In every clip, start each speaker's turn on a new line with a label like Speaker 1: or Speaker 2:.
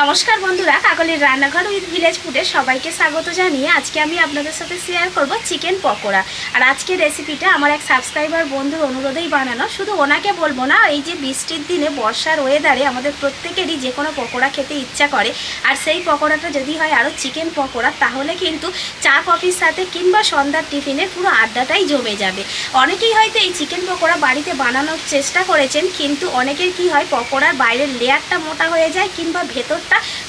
Speaker 1: নমস্কার বন্ধুরা, কাকলির রান্নাঘর উইথ ভিলেজ ফুডে সবাইকে স্বাগত জানিয়ে আজকে আমি আপনাদের সাথে শেয়ার করব চিকেন পকোড়া। আর আজকের রেসিপিটা আমার এক সাবস্ক্রাইবার বন্ধুর অনুরোধেই বানানো। শুধু ওনাকে বলবো না, এই যে বৃষ্টির দিনে বর্ষার ওয়েদারে আমাদের প্রত্যেকেরই যে কোনো পকোড়া খেতে ইচ্ছা করে। আর সেই পকোড়াটা যদি হয় আরও চিকেন পকোড়া, তাহলে কিন্তু চা কফির সাথে কিংবা সন্ধ্যার টিফিনের পুরো আড্ডাটাই জমে যাবে। অনেকেই হয়তো এই চিকেন পকোড়া বাড়িতে বানানোর চেষ্টা করেছেন, কিন্তু অনেকের কি হয়, পকোড়ার বাইরের লেয়ারটা মোটা হয়ে যায় কিংবা ভেতরটা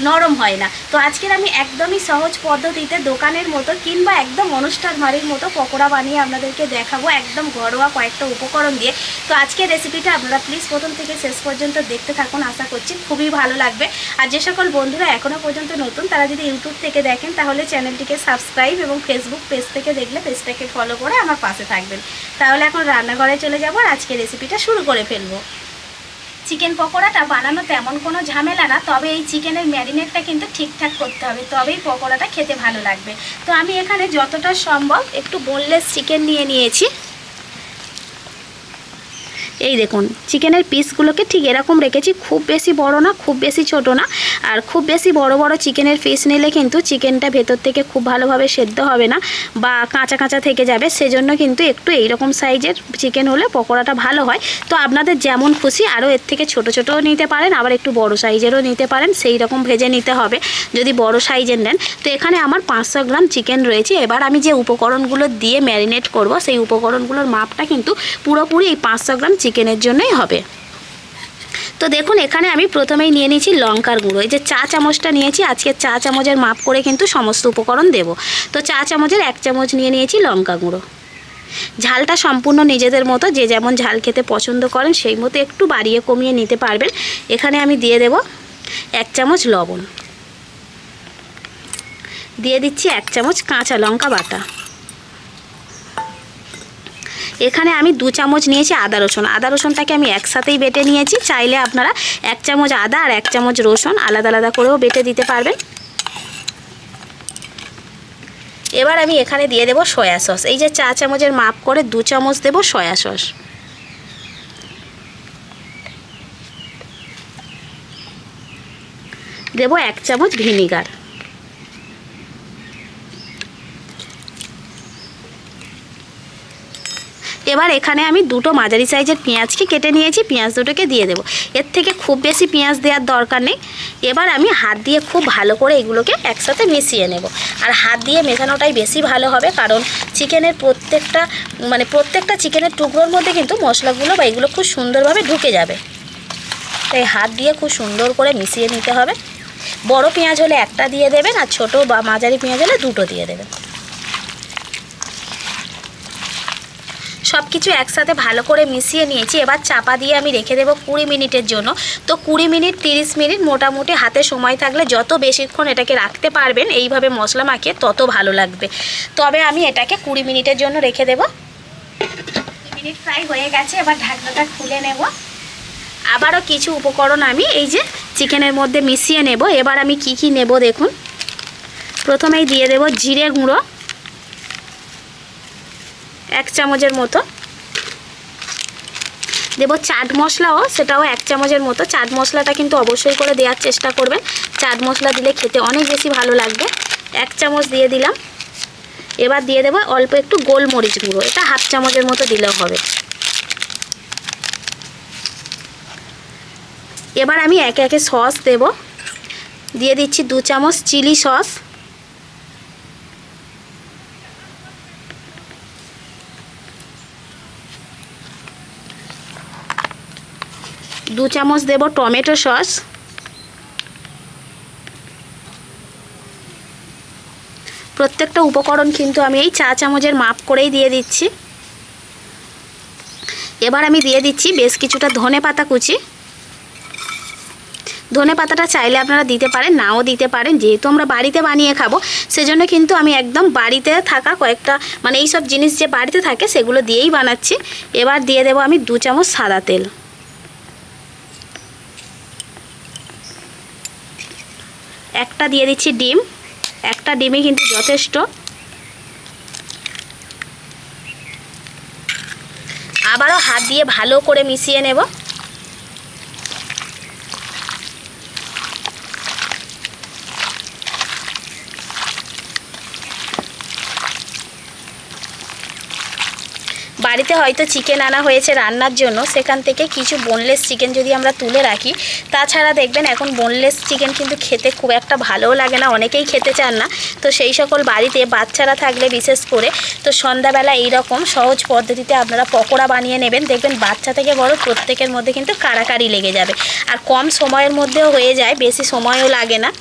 Speaker 1: নরম হয় না। তো আজকের আমি একদমই সহজ পদ্ধতিতে দোকানের মতো কিংবা একদম অনুষ্ঠান বাড়ির মতো পকোড়া বানিয়ে আপনাদেরকে দেখাবো, একদম ঘরোয়া কয়েকটা উপকরণ দিয়ে। তো আজকের রেসিপিটা আপনারা প্লিজ প্রথম থেকে শেষ পর্যন্ত দেখতে থাকুন, আশা করছি খুবই ভালো লাগবে। আর যে সকল বন্ধুরা এখনও পর্যন্ত নতুন, তারা যদি ইউটিউব থেকে দেখেন তাহলে চ্যানেলটিকে সাবস্ক্রাইব এবং ফেসবুক পেজ থেকে দেখলে পেজটাকে ফলো করে আমার পাশে থাকবেন। তাহলে এখন রান্নাঘরে চলে যাবো আর আজকের রেসিপিটা শুরু করে ফেলবো। চিকেন পকোড়াটা বানানো তেমন কোনো ঝামেলা না, তবে এই চিকেনের ম্যারিনেটটা কিন্তু ঠিকঠাক করতে হবে, তবেই পকোড়াটা খেতে ভালো লাগবে। তো আমি এখানে যতটা সম্ভব একটু বোনলেস চিকেন নিয়েছি। এই দেখুন, চিকেনের পিসগুলোকে ঠিক এরকম রেখেছি, খুব বেশি বড় না, খুব বেশি ছোট না। আর খুব বেশি বড় বড় চিকেনের পিস নিলে কিন্তু চিকেনটা ভেতর থেকে খুব ভালোভাবে সেদ্ধ হবে না বা কাঁচা কাঁচা থেকে যাবে। সেজন্য কিন্তু একটু এইরকম সাইজের চিকেন হলে পকোড়াটা ভালো হয়। তো আপনাদের যেমন খুশি, আরও এর থেকে ছোট ছোটও নিতে পারেন, আবার একটু বড় সাইজেরও নিতে পারেন, সেই রকম ভেজে নিতে হবে যদি বড় সাইজের নেন। তো এখানে আমার 500 গ্রাম চিকেন রয়েছে। এবার আমি যে উপকরণগুলো দিয়ে ম্যারিনেট করব, সেই উপকরণগুলোর মাপটা কিন্তু পুরোপুরি এই 500 গ্রাম চিকেনের জন্যই হবে। তো দেখুন, এখানে আমি প্রথমেই নিয়ে নিয়েছি লঙ্কার গুঁড়ো। এই যে চা চামচটা নিয়েছি, আজকে চা চামচের মাপ করে কিন্তু সমস্ত উপকরণ দেব। তো চা চামচের 1 চামচ নিয়ে নিয়েছি লঙ্কা গুঁড়ো। ঝালটা সম্পূর্ণ নিজেদের মতো, যে যেমন ঝাল খেতে পছন্দ করেন সেই মতো একটু বাড়িয়ে কমিয়ে নিতে পারবেন। এখানে আমি দিয়ে দেব 1 চামচ লবণ, দিয়ে দিচ্ছি 1 চামচ কাঁচা লঙ্কা বাটা। এখানে আমি 2 চামচ নিয়েছি আদা রসুন। আদা রসুনটাকে আমি একসাথেই বেটে নিয়েছি। চাইলে আপনারা 1 চামচ আদা আর 1 চামচ রসুন আলাদা আলাদা করেও বেটে দিতে পারবেন। এবার আমি এখানে দিয়ে দেব সয়া সস। এই যে চা চামচের মাপ করে 2 চামচ দেব সয়া সস। দেব 1 চামচ ভিনিগার। এবার এখানে আমি 2টো মাঝারি সাইজের পেঁয়াজকে কেটে নিয়েছি, পেঁয়াজ দুটোকে দিয়ে দেব। এর থেকে খুব বেশি পেঁয়াজ দেওয়ার দরকার নেই। এবার আমি হাত দিয়ে খুব ভালো করে এগুলোকে একসাথে মিশিয়ে নেব। আর হাত দিয়ে মেশানোটাই বেশি ভালো হবে, কারণ চিকেনের প্রত্যেকটা চিকেনের টুকরোর মধ্যে কিন্তু মশলাগুলো বা এগুলো খুব সুন্দরভাবে ঢুকে যাবে। তাই হাত দিয়ে খুব সুন্দর করে মিশিয়ে নিতে হবে। বড় পেঁয়াজ হলে 1টা দিয়ে দেবেন, আর ছোটো বা মাঝারি পেঁয়াজ হলে 2টো দিয়ে দেবেন। সব কিছু একসাথে ভালো করে মিশিয়ে নিয়েছি। এবার চাপা দিয়ে আমি রেখে দেবো 20 মিনিটের জন্য। তো 20 মিনিট 30 মিনিট মোটামুটি হাতে সময় থাকলে যত বেশিক্ষণ এটাকে রাখতে পারবেন এইভাবে মশলা মাখিয়ে, তত ভালো লাগবে। তবে আমি এটাকে 20 মিনিটের জন্য রেখে দেব। 20 মিনিট প্রায় হয়ে গেছে, এবার ঢাকনাটা খুলে নেব। আবারও কিছু উপকরণ আমি এই যে চিকেনের মধ্যে মিশিয়ে নেব। এবার আমি কি নেব দেখুন। প্রথমেই দিয়ে দেব জিরে গুঁড়ো 1 চামচের মতো। দেব চাট মশলাও, সেটাও 1 চামচের মতো। চাট মশলাটা কিন্তু অবশ্যই করে দেওয়ার চেষ্টা করবেন, চাট মশলা দিলে খেতে অনেক বেশি ভালো লাগবে। 1 চামচ দিয়ে দিলাম। এবার দিয়ে দেব অল্প একটু গোলমরিচ গুঁড়ো, এটা 1/2 চামচের মতো দিলেও হবে। এবার আমি একে একে সস দেব। দিয়ে দিচ্ছি 2 চামচ চিলি সস, 2 চামচ দেব টমেটো সস, প্রত্যেকটা উপকরণ কিন্তু আমি এই চা চামচের মাপ করেই দিয়ে দিচ্ছি। এবার আমি দিয়ে দিচ্ছি বেশ কিছুটা ধনেপাতা কুচি। ধনেপাতাটা চাইলে আপনারা দিতে পারেন, নাও দিতে পারেন। যেহেতু আমরা বাড়িতে বানিয়ে খাবো, সেজন্য কিন্তু আমি একদম বাড়িতে থাকা কয়েকটা এই সব জিনিস যে বাড়িতে থাকে সেগুলো দিয়েই বানাচ্ছি। এবার দিয়ে দেব আমি 2 চামচ সাদা তেল। একটা দিয়ে দিচ্ছি ডিম, একটা ডিমই কিন্তু যথেষ্ট। আবারও হাত দিয়ে ভালো করে মিশিয়ে নেব। বাড়িতে হয়তো চিকেন আনা হয়েছে রান্নার জন্য, সেখান থেকে কিছু বোনলেস চিকেন যদি আমরা তুলে রাখি, তাছাড়া দেখবেন এখন বোনলেস চিকেন কিন্তু খেতে খুব একটা ভালোও লাগে না, অনেকেই খেতে চান না। তো সেই সকল বাড়িতে বাচ্চারা থাকলে বিশেষ করে তো সন্ধ্যাবেলা এইরকম সহজ পদ্ধতিতে আপনারা পকোড়া বানিয়ে নেবেন, দেখবেন বাচ্চা থেকে বড় প্রত্যেকের মধ্যে কিন্তু কাড়াকাড়ি লেগে যাবে। আর কম সময়ের মধ্যেও হয়ে যায়, বেশি সময়ও লাগে না।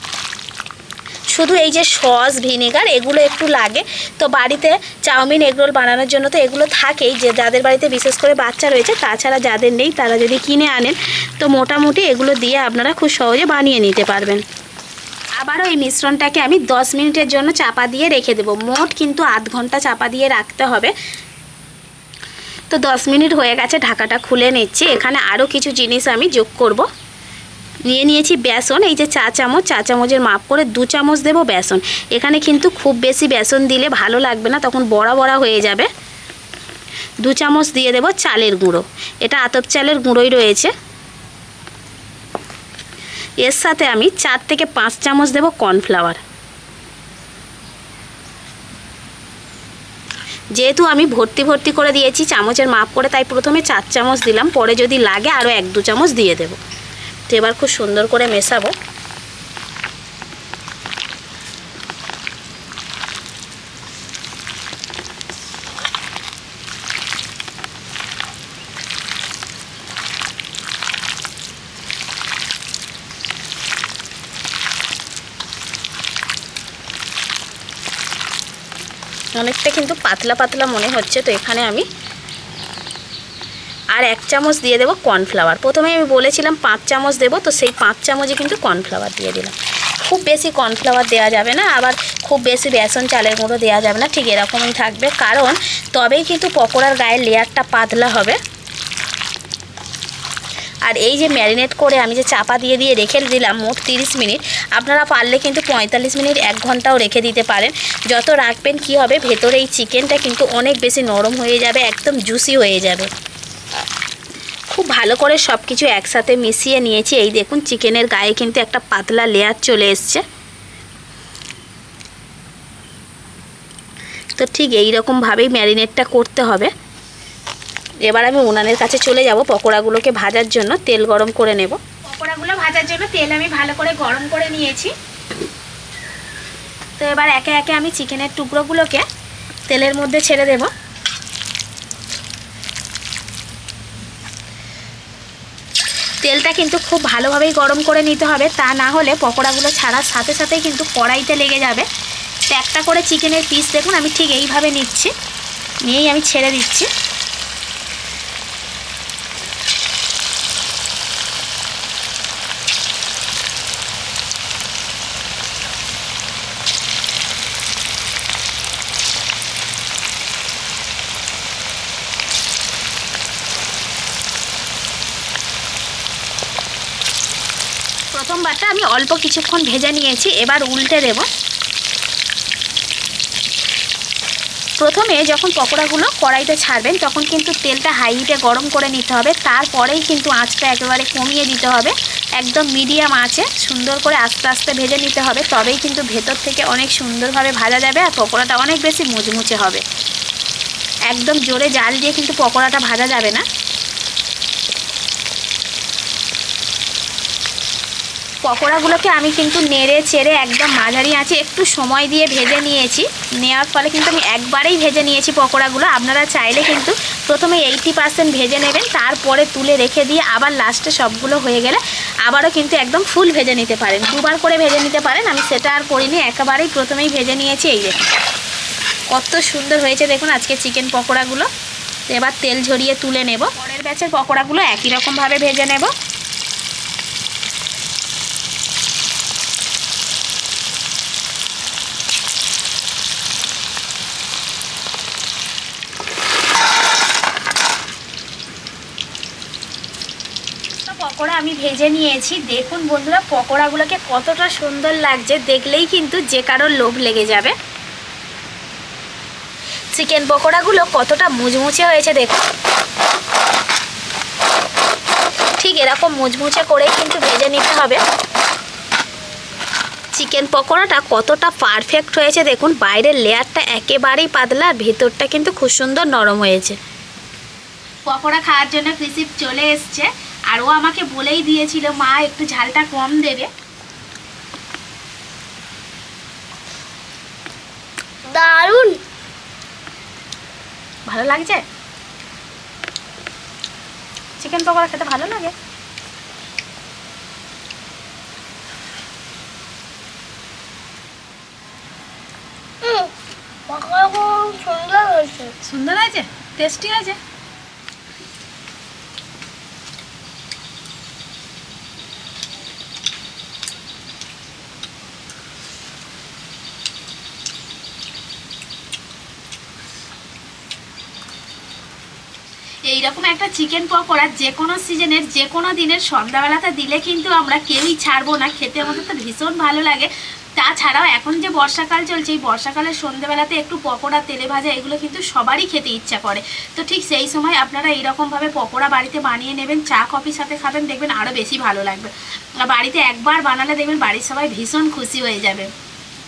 Speaker 1: শুধু এই যে সস ভিনেগার এগুলো একটু লাগে। তো বাড়িতে চাউমিন এগরোল বানানোর জন্য তো এগুলো থাকেই, যে যাদের বাড়িতে বিশেষ করে বাচ্চা রয়েছে, তাছাড়া যাদের নেই তারা যদি কিনে আনেন তো মোটামুটি এগুলো দিয়ে আপনারা খুব সহজে বানিয়ে নিতে পারবেন। আবারও এই মিশ্রণটাকে আমি 10 মিনিটের জন্য চাপা দিয়ে রেখে দেবো। মোট কিন্তু আধ ঘন্টা চাপা দিয়ে রাখতে হবে। তো 10 মিনিট হয়ে গেছে, ঢাকাটা খুলে নিচ্ছি। এখানে আরও কিছু জিনিস আমি যোগ করব। নিয়ে নিয়েছি বেসন, এই যে চা চামচের মাপ করে 2 চামচ দেবো বেসন। এখানে কিন্তু খুব বেশি বেসন দিলে ভালো লাগবে না, তখন বড়া বড়া হয়ে যাবে। 2 চামচ দিয়ে দেবো চালের গুঁড়ো, এটা আতপ চালের গুঁড়োই রয়েছে। এর সাথে আমি 4 থেকে 5 চামচ দেবো কর্নফ্লাওয়ার। যেহেতু আমি ভর্তি করে দিয়েছি চামচের মাপ করে, তাই প্রথমে 4 চামচ দিলাম, পরে যদি লাগে আরও 1-2 চামচ দিয়ে দেবো। তো এবার খুব সুন্দর করে মেশাবো। অনেকটা কিন্তু পাতলা পাতলা মনে হচ্ছে, তো এখানে আমি আর 1 চামচ দিয়ে দেবো কর্নফ্লাওয়ার। প্রথমে আমি বলেছিলাম 5 চামচ দেবো, তো সেই 5 চামচই কিন্তু কর্নফ্লাওয়ার দিয়ে দিলাম। খুব বেশি কর্নফ্লাওয়ার দেওয়া যাবে না, আবার খুব বেশি বেসন চালের গুঁড়ো দেওয়া যাবে না, ঠিক এরকমই থাকবে, কারণ তবেই কিন্তু পকোড়ার গায়ের লেয়ারটা পাতলা হবে। আর এই যে ম্যারিনেট করে আমি যে চাপা দিয়ে রেখে দিলাম মোট 30 মিনিট, আপনারা পারলে কিন্তু 45 মিনিট 1 ঘন্টাও রেখে দিতে পারেন। যত রাখবেন কি হবে, ভেতরে এই চিকেনটা কিন্তু অনেক বেশি নরম হয়ে যাবে, একদম জুসি হয়ে যাবে। খুব ভালো করে সব কিছু একসাথে মিশিয়ে নিয়েছি। এই দেখুন চিকেনের গায়ে কিন্তু একটা পাতলা লেয়ার চলে এসছে। তো ঠিক এই রকমভাবেই ম্যারিনেটটা করতে হবে। এবার আমি উনানের কাছে চলে যাব পকোড়াগুলোকে ভাজার জন্য, তেল গরম করে নেব। পকোড়াগুলো ভাজার জন্য তেল আমি ভালো করে গরম করে নিয়েছি। তো এবার একে একে আমি চিকেনের টুকরোগুলোকে তেলের মধ্যে ছেড়ে দেব। তেলটা কিন্তু খুব ভালোভাবেই গরম করে নিতে হবে, তা না হলে পকোড়াগুলো ছাড়ার সাথে সাথেই কিন্তু কড়াইতে লেগে যাবে। তো একটা করে চিকেনের পিস দেখুন আমি ঠিক এইভাবে নিচ্ছি, নিয়েই আমি ছেড়ে দিচ্ছি। প্রথমবারটা আমি অল্প কিছুক্ষণ ভেজে নিয়েছি, এবার উল্টে দেব। প্রথমে যখন পকোড়াগুলো কড়াইতে ছাড়বেন তখন কিন্তু তেলটা হাই হিটে গরম করে নিতে হবে, তারপরেই কিন্তু আঁচটা একেবারে কমিয়ে দিতে হবে। একদম মিডিয়াম আঁচে সুন্দর করে আস্তে আস্তে ভেজে নিতে হবে, তবেই কিন্তু ভেতর থেকে অনেক সুন্দরভাবে ভাজা যাবে আর পকোড়াটা অনেক বেশি মুচমুচে হবে। একদম জোরে জাল দিয়ে কিন্তু পকোড়াটা ভাজা যাবে না। পকোড়াগুলোকে আমি কিন্তু নেড়ে চেড়ে একদম মাঝারি আঁচে একটু সময় দিয়ে ভেজে নিয়েছি। নেওয়ার ফলে কিন্তু আমি একবারেই ভেজে নিয়েছি পকোড়াগুলো। আপনারা চাইলে কিন্তু প্রথমে 80% ভেজে নেবেন, তারপরে তুলে রেখে দিয়ে আবার লাস্টে সবগুলো হয়ে গেলে আবারও কিন্তু একদম ফুল ভেজে নিতে পারেন, 2 বার করে ভেজে নিতে পারেন। আমি সেটা আর করিনি, একেবারেই প্রথমেই ভেজে নিয়েছি। এই দেখুন কত সুন্দর হয়েছে দেখুন আজকে চিকেন পকোড়াগুলো। তো এবার তেল ঝরিয়ে তুলে নেব। পরের ব্যাচের পকোড়াগুলো একই রকমভাবে ভেজে নেব। পকোড়া আমি ভেজে নিয়েছি। দেখুন বন্ধুরা পকোড়াগুলোকে কতটা সুন্দর লাগছে, দেখলেই কিন্তু যে কারোর লোভ লেগে যাবে। চিকেন পকোড়াগুলো কতটা মুচমুচে হয়েছে দেখুন, ঠিক এরকম মুচমুচে করেই কিন্তু ভেজে নিতে হবে। চিকেন পকোড়াটা কতটা পারফেক্ট হয়েছে দেখুন, বাইরের লেয়ারটা একেবারেই পাতলা আর ভেতরটা কিন্তু খুব সুন্দর নরম হয়েছে। পকোড়া খাওয়ার জন্য কৃষিপ চলে এসছে, আর ও আমাকে বলেই দিয়েছিল মা একটু ঝালটা কম দেবে।
Speaker 2: দারুণ
Speaker 1: ভালো লাগছে? চিকেন পকোড়া খেতে ভালো লাগে।
Speaker 2: পকোড়া খুব সুন্দর হয়েছে।
Speaker 1: সুন্দর হয়েছে, টেস্টি হয়েছে। এইরকম একটা চিকেন পকোড়া যে কোনো সিজনের যে কোনো দিনের সন্ধ্যাবেলাতে দিলে কিন্তু আমরা কেউই ছাড়বো না, খেতে আমাদের তো ভীষণ ভালো লাগে। তাছাড়াও এখন যে বর্ষাকাল চলছে, এই বর্ষাকালের সন্ধ্যেবেলাতে একটু পকোড়া তেলে ভাজা এগুলো কিন্তু সবারই খেতে ইচ্ছা করে। তো ঠিক সেই সময় আপনারা এইরকমভাবে পকোড়া বাড়িতে বানিয়ে নেবেন, চা কফির সাথে খাবেন, দেখবেন আরও বেশি ভালো লাগবে। বাড়িতে একবার বানালে দেখবেন বাড়ির সবাই ভীষণ খুশি হয়ে যাবে।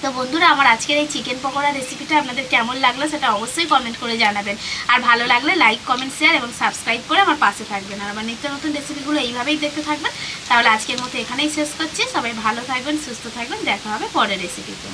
Speaker 1: তো বন্ধুরা, আমার আজকের এই চিকেন পকোড়া রেসিপিটা আপনাদের কেমন লাগলো সেটা অবশ্যই কমেন্ট করে জানাবেন। আর ভালো লাগলে লাইক, কমেন্ট, শেয়ার এবং সাবস্ক্রাইব করে আমার পাশে থাকবেন। আর আমার নিত্য নতুন রেসিপিগুলো এইভাবেই দেখতে থাকবেন। তাহলে আজকের মতো এখানেই শেষ করছি। সবাই ভালো থাকবেন, সুস্থ থাকবেন, দেখা হবে পরের রেসিপিতে।